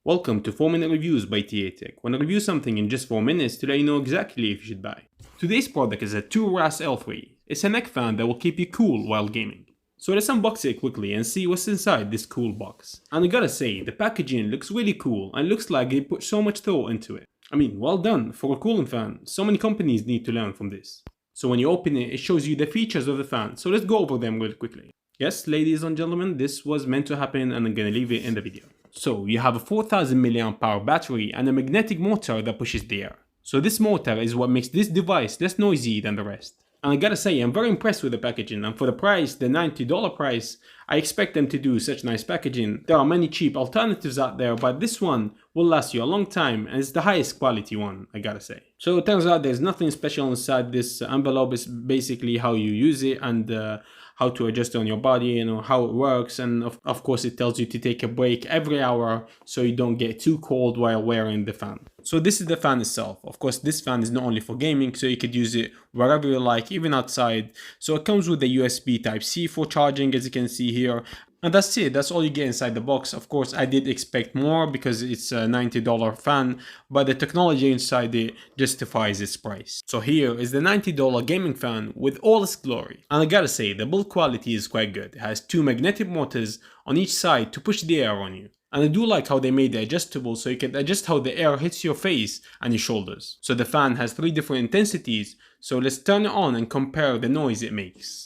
Welcome to 4-Minute Reviews by TA Tech. When I review something in just 4 minutes to let you know exactly if you should buy. Today's product is a Torras L3. It's a neck fan that will keep you cool while gaming. So let's unbox it quickly and see what's inside this cool box. And I gotta say, the packaging looks really cool and looks like they put so much thought into it. I mean, well done for a cooling fan. So many companies need to learn from this. So when you open it, it shows you the features of the fan. So let's go over them real quickly. Yes, ladies and gentlemen, this was meant to happen and I'm gonna leave it in the video. So you have a 4000 mAh battery and a magnetic motor that pushes the air. So this motor is what makes this device less noisy than the rest. And I gotta say, I'm very impressed with the packaging, and for the price, the $90 price, I expect them to do such nice packaging. There are many cheap alternatives out there, but this one will last you a long time and it's the highest quality one, I gotta say. So it turns out there's nothing special inside this envelope. It's basically how you use it and how to adjust it on your body, how it works, and of course it tells you to take a break every hour so you don't get too cold while wearing the fan. So this is the fan itself. Of course, this fan is not only for gaming, so you could use it wherever you like, even outside. So it comes with a USB Type-C for charging, as you can see here. And that's it, that's all you get inside the box. Of course, I did expect more because it's a $90 fan, but the technology inside it justifies its price. So here is the $90 gaming fan with all its glory. And I gotta say, the build quality is quite good. It has two magnetic motors on each side to push the air on you. And I do like how they made it adjustable so you can adjust how the air hits your face and your shoulders. So the fan has 3 different intensities, so let's turn it on and compare the noise it makes.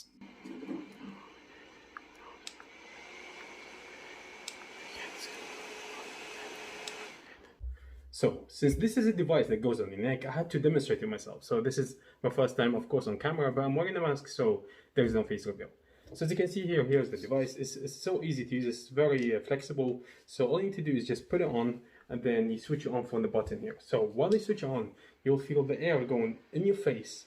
So, since this is a device that goes on the neck, I had to demonstrate it myself. So this is my first time, of course, on camera, but I'm wearing a mask, so there is no face reveal. So as you can see here, here's the device. It's so easy to use, it's very flexible. So all you need to do is just put it on, and then you switch it on from the button here. So while you switch it on, you'll feel the air going in your face,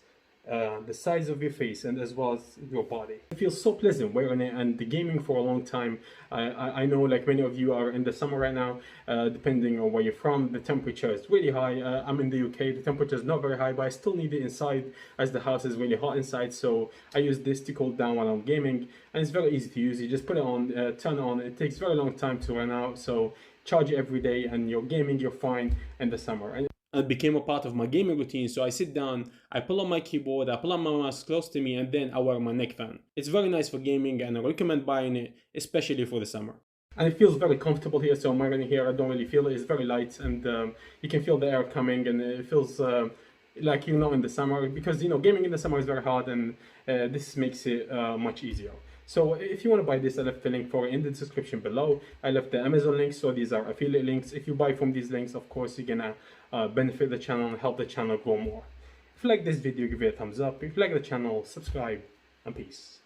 the sides of your face, and as well as your body. It feels so pleasant wearing it and gaming for a long time. I know like many of you are in the summer right now, depending on where you're from, the temperature is really high. I'm in the UK, the temperature is not very high, but I still need it inside as the house is really hot inside. So I use this to cool down while I'm gaming, and it's very easy to use. You just put it on, turn it on. It takes very long time to run out, so charge it every day and you're gaming, you're fine in the summer. And it became a part of my gaming routine, so I sit down, I pull out my keyboard, I pull out my mouse close to me, and then I wear my neck fan. It's very nice for gaming and I recommend buying it, especially for the summer. And it feels very comfortable here, so I'm wearing it here, I don't really feel it, it's very light, and you can feel the air coming, and it feels like you're not in the summer, because gaming in the summer is very hard, and this makes it much easier. So if you want to buy this, I left the link for it in the description below. I left the Amazon link, so these are affiliate links. If you buy from these links, of course, you're gonna benefit the channel and help the channel grow more. If you like this video, give it a thumbs up. If you like the channel, subscribe, and peace.